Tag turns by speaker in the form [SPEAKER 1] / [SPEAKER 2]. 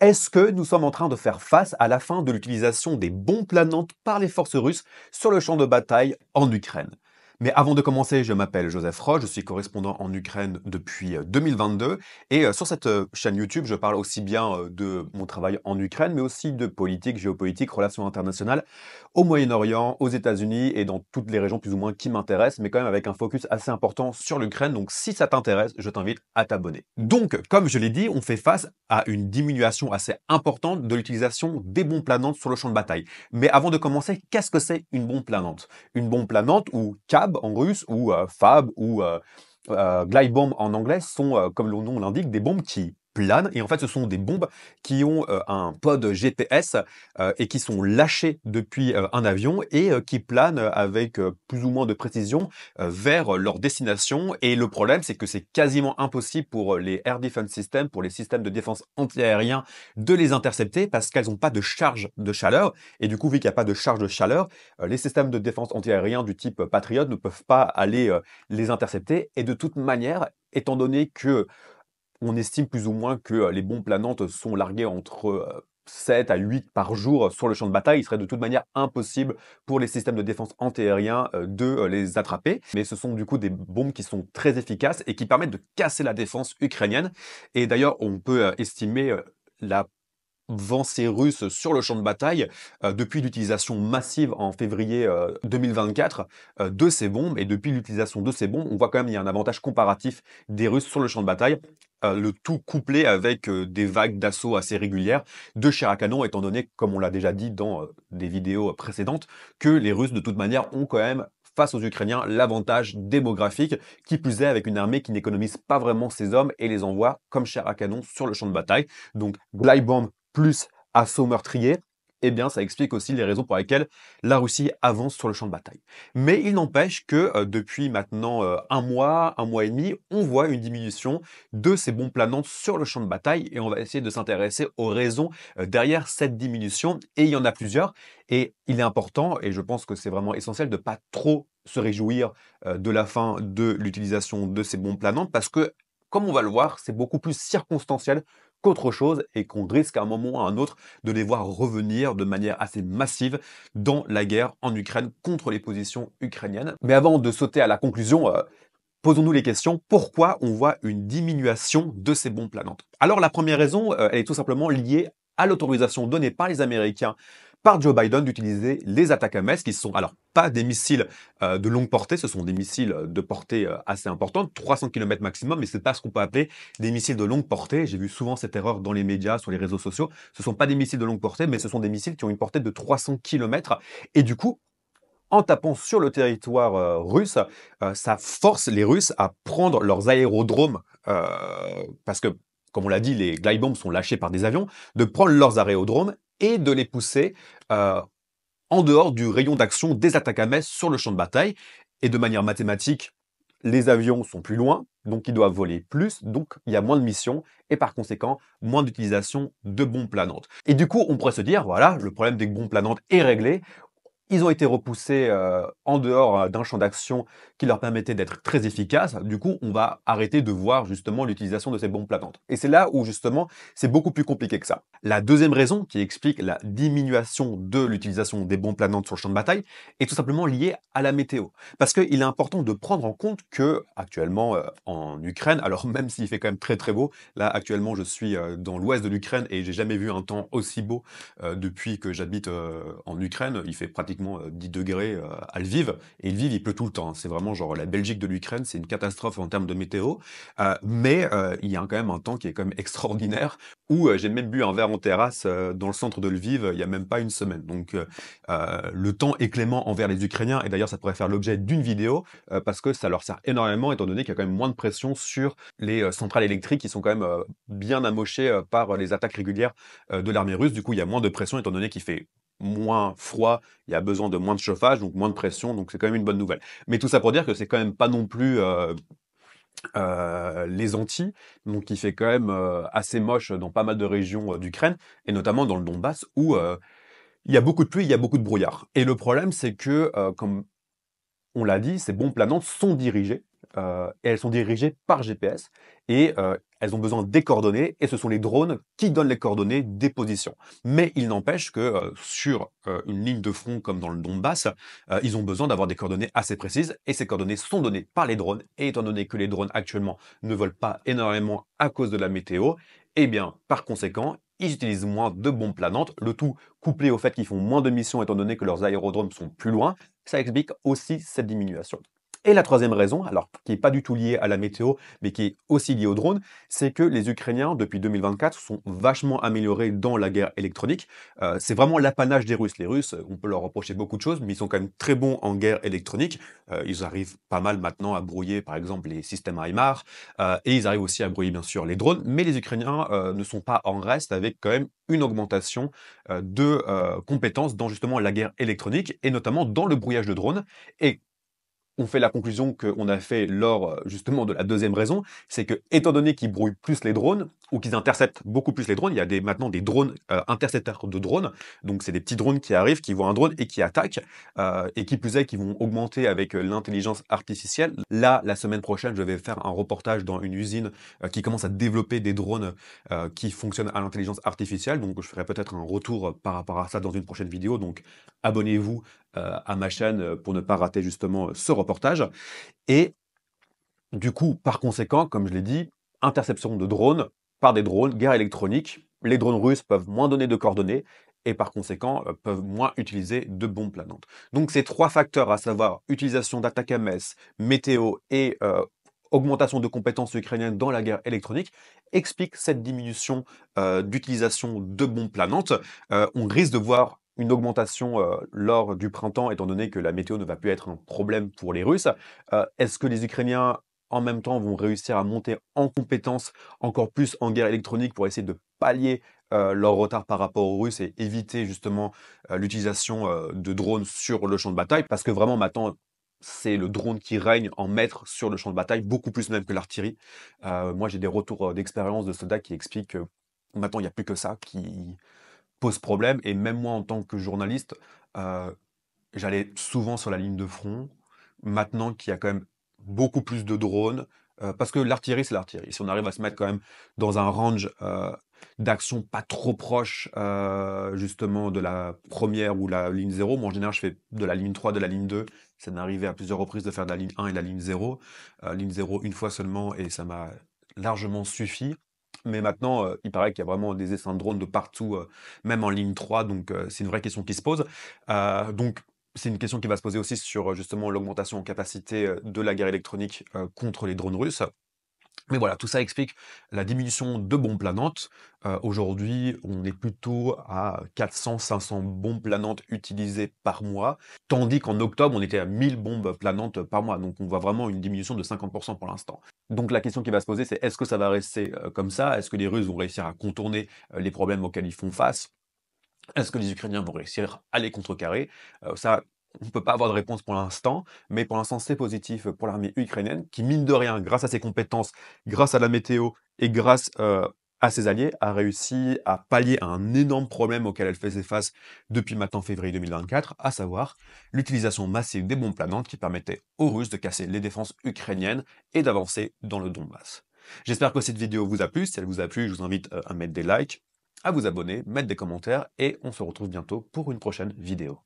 [SPEAKER 1] Est-ce que nous sommes en train de faire face à la fin de l'utilisation des bombes planantes par les forces russes sur le champ de bataille en Ukraine? Mais avant de commencer, je m'appelle Joseph Roche, je suis correspondant en Ukraine depuis 2022 et sur cette chaîne YouTube, je parle aussi bien de mon travail en Ukraine, mais aussi de politique, géopolitique, relations internationales au Moyen-Orient, aux États-Unis et dans toutes les régions plus ou moins qui m'intéressent, mais quand même avec un focus assez important sur l'Ukraine. Donc si ça t'intéresse, je t'invite à t'abonner. Donc, comme je l'ai dit, on fait face à une diminution assez importante de l'utilisation des bombes planantes sur le champ de bataille. Mais avant de commencer, qu'est-ce que c'est une bombe planante? Une bombe planante, ou CAB en russe, ou FAB, ou glide bomb en anglais, sont, comme le nom l'indique, des bombes qui planent. Et en fait, ce sont des bombes qui ont un pod GPS et qui sont lâchées depuis un avion et qui planent avec plus ou moins de précision vers leur destination. Et le problème, c'est que c'est quasiment impossible pour les Air Defense Systems, pour les systèmes de défense antiaérien, de les intercepter parce qu'elles n'ont pas de charge de chaleur. Et du coup, vu qu'il n'y a pas de charge de chaleur, les systèmes de défense antiaérien du type Patriot ne peuvent pas aller les intercepter. Et de toute manière, étant donné que on estime plus ou moins que les bombes planantes sont larguées entre 7 à 8 par jour sur le champ de bataille, il serait de toute manière impossible pour les systèmes de défense antiaérien de les attraper. Mais ce sont du coup des bombes qui sont très efficaces et qui permettent de casser la défense ukrainienne. Et d'ailleurs, on peut estimer la avancée russe sur le champ de bataille depuis l'utilisation massive en février 2024 de ces bombes. Et depuis l'utilisation de ces bombes, on voit quand même qu'il y a un avantage comparatif des Russes sur le champ de bataille. Le tout couplé avec des vagues d'assaut assez régulières de chair à canon, étant donné, comme on l'a déjà dit dans des vidéos précédentes, que les Russes, de toute manière, ont quand même, face aux Ukrainiens, l'avantage démographique, qui plus est avec une armée qui n'économise pas vraiment ses hommes et les envoie comme chair à canon sur le champ de bataille. Donc, glide bomb plus assaut meurtrier, eh bien, ça explique aussi les raisons pour lesquelles la Russie avance sur le champ de bataille. Mais il n'empêche que depuis maintenant un mois et demi, on voit une diminution de ces bombes planantes sur le champ de bataille et on va essayer de s'intéresser aux raisons derrière cette diminution. Et il y en a plusieurs. Et il est important, et je pense que c'est vraiment essentiel, de ne pas trop se réjouir de la fin de l'utilisation de ces bombes planantes parce que, comme on va le voir, c'est beaucoup plus circonstanciel qu'autre chose et qu'on risque à un moment ou à un autre de les voir revenir de manière assez massive dans la guerre en Ukraine contre les positions ukrainiennes. Mais avant de sauter à la conclusion, posons-nous les questions. Pourquoi on voit une diminution de ces bombes planantes? Alors la première raison, elle est tout simplement liée à l'autorisation donnée par les Américains par Joe Biden d'utiliser les ATACMS, qui sont alors pas des missiles de longue portée, ce sont des missiles de portée assez importante, 300 km maximum, mais c'est pas ce qu'on peut appeler des missiles de longue portée. J'ai vu souvent cette erreur dans les médias, sur les réseaux sociaux. Ce sont pas des missiles de longue portée, mais ce sont des missiles qui ont une portée de 300 km. Et du coup, en tapant sur le territoire russe, ça force les Russes à prendre leurs aérodromes, parce que, comme on l'a dit, les glide bombs sont lâchés par des avions, de prendre leurs aérodromes et de les pousser en dehors du rayon d'action des ATACMS sur le champ de bataille. Et de manière mathématique, les avions sont plus loin, donc ils doivent voler plus, donc il y a moins de missions, et par conséquent, moins d'utilisation de bombes planantes. Et du coup, on pourrait se dire, voilà, le problème des bombes planantes est réglé. Ils ont été repoussés en dehors d'un champ d'action qui leur permettait d'être très efficaces. Du coup, on va arrêter de voir justement l'utilisation de ces bombes planantes. Et c'est là où justement, c'est beaucoup plus compliqué que ça. La deuxième raison qui explique la diminution de l'utilisation des bombes planantes sur le champ de bataille est tout simplement liée à la météo. Parce qu'il est important de prendre en compte que actuellement en Ukraine, alors même s'il fait quand même très très beau, là actuellement je suis dans l'ouest de l'Ukraine et j'ai jamais vu un temps aussi beau depuis que j'habite en Ukraine. Il fait pratiquement 10 degrés à Lviv. Et Lviv, il pleut tout le temps, hein. C'est vraiment genre la Belgique de l'Ukraine. C'est une catastrophe en termes de météo. Mais il y a quand même un temps qui est quand même extraordinaire où j'ai même bu un verre en terrasse dans le centre de Lviv il y a même pas une semaine. Donc le temps est clément envers les Ukrainiens. Et d'ailleurs, ça pourrait faire l'objet d'une vidéo parce que ça leur sert énormément étant donné qu'il y a quand même moins de pression sur les centrales électriques qui sont quand même bien amochées par les attaques régulières de l'armée russe. Du coup, il y a moins de pression étant donné qu'il fait moins froid, il y a besoin de moins de chauffage, donc moins de pression, donc c'est quand même une bonne nouvelle. Mais tout ça pour dire que c'est quand même pas non plus les Antilles, donc il fait quand même assez moche dans pas mal de régions d'Ukraine, et notamment dans le Donbass, où il y a beaucoup de pluie, il y a beaucoup de brouillard. Et le problème, c'est que, comme on l'a dit, ces bombes planantes sont dirigées, et elles sont dirigées par GPS, et elles ont besoin des coordonnées et ce sont les drones qui donnent les coordonnées des positions. Mais il n'empêche que sur une ligne de front comme dans le Donbass, ils ont besoin d'avoir des coordonnées assez précises et ces coordonnées sont données par les drones. Et étant donné que les drones actuellement ne volent pas énormément à cause de la météo, eh bien, par conséquent, ils utilisent moins de bombes planantes, le tout couplé au fait qu'ils font moins de missions étant donné que leurs aérodromes sont plus loin, ça explique aussi cette diminution. Et la troisième raison, alors qui n'est pas du tout liée à la météo, mais qui est aussi liée aux drones, c'est que les Ukrainiens, depuis 2024, sont vachement améliorés dans la guerre électronique. C'est vraiment l'apanage des Russes. Les Russes, on peut leur reprocher beaucoup de choses, mais ils sont quand même très bons en guerre électronique. Ils arrivent pas mal maintenant à brouiller, par exemple, les systèmes HIMARS, et ils arrivent aussi à brouiller, bien sûr, les drones. Mais les Ukrainiens ne sont pas en reste avec quand même une augmentation de compétences dans justement la guerre électronique, et notamment dans le brouillage de drones. Et on fait la conclusion qu'on a fait lors justement de la deuxième raison, c'est que étant donné qu'ils brouillent plus les drones, ou qu'ils interceptent beaucoup plus les drones, il y a maintenant des drones intercepteurs de drones, donc c'est des petits drones qui arrivent, qui voient un drone et qui attaquent, et qui plus est, qui vont augmenter avec l'intelligence artificielle. Là, la semaine prochaine, je vais faire un reportage dans une usine qui commence à développer des drones qui fonctionnent à l'intelligence artificielle, donc je ferai peut-être un retour par rapport à ça dans une prochaine vidéo, donc abonnez-vous à ma chaîne pour ne pas rater justement ce reportage. Et du coup, par conséquent, comme je l'ai dit, interception de drones par des drones, guerre électronique, les drones russes peuvent moins donner de coordonnées et par conséquent peuvent moins utiliser de bombes planantes. Donc ces trois facteurs, à savoir utilisation d'attaques AMS, météo et augmentation de compétences ukrainiennes dans la guerre électronique, expliquent cette diminution d'utilisation de bombes planantes. On risque de voir une augmentation lors du printemps, étant donné que la météo ne va plus être un problème pour les Russes. Est-ce que les Ukrainiens, en même temps, vont réussir à monter en compétences encore plus en guerre électronique pour essayer de pallier leur retard par rapport aux Russes et éviter justement l'utilisation de drones sur le champ de bataille? Parce que vraiment maintenant, c'est le drone qui règne en maître sur le champ de bataille, beaucoup plus même que l'artillerie. Moi, j'ai des retours d'expérience de soldats qui expliquent que maintenant, il n'y a plus que ça qui pose problème. Et même moi, en tant que journaliste, euh, j'allais souvent sur la ligne de front. Maintenant qu'il y a quand même beaucoup plus de drones, parce que l'artillerie, c'est l'artillerie. Si on arrive à se mettre quand même dans un range d'action pas trop proche, justement, de la première ou la ligne 0. Moi, en général, je fais de la ligne 3, de la ligne 2. Ça m'est arrivé à plusieurs reprises de faire de la ligne 1 et de la ligne 0. Ligne 0 une fois seulement, et ça m'a largement suffi. Mais maintenant, il paraît qu'il y a vraiment des essaims de drones de partout, même en ligne 3, donc c'est une vraie question qui se pose. Donc c'est une question qui va se poser aussi sur, justement l'augmentation en capacité, de la guerre électronique, contre les drones russes. Mais voilà, tout ça explique la diminution de bombes planantes. Aujourd'hui, on est plutôt à 400-500 bombes planantes utilisées par mois, tandis qu'en octobre, on était à 1000 bombes planantes par mois. Donc on voit vraiment une diminution de 50% pour l'instant. Donc la question qui va se poser, c'est est-ce que ça va rester comme ça? Est-ce que les Russes vont réussir à contourner les problèmes auxquels ils font face? Est-ce que les Ukrainiens vont réussir à les contrecarrer? Ça, on ne peut pas avoir de réponse pour l'instant, mais pour l'instant, c'est positif pour l'armée ukrainienne qui, mine de rien, grâce à ses compétences, grâce à la météo et grâce à ses alliés, a réussi à pallier un énorme problème auquel elle faisait face depuis maintenant février 2024, à savoir l'utilisation massive des bombes planantes qui permettaient aux Russes de casser les défenses ukrainiennes et d'avancer dans le Donbass. J'espère que cette vidéo vous a plu. Si elle vous a plu, je vous invite à mettre des likes, à vous abonner, mettre des commentaires et on se retrouve bientôt pour une prochaine vidéo.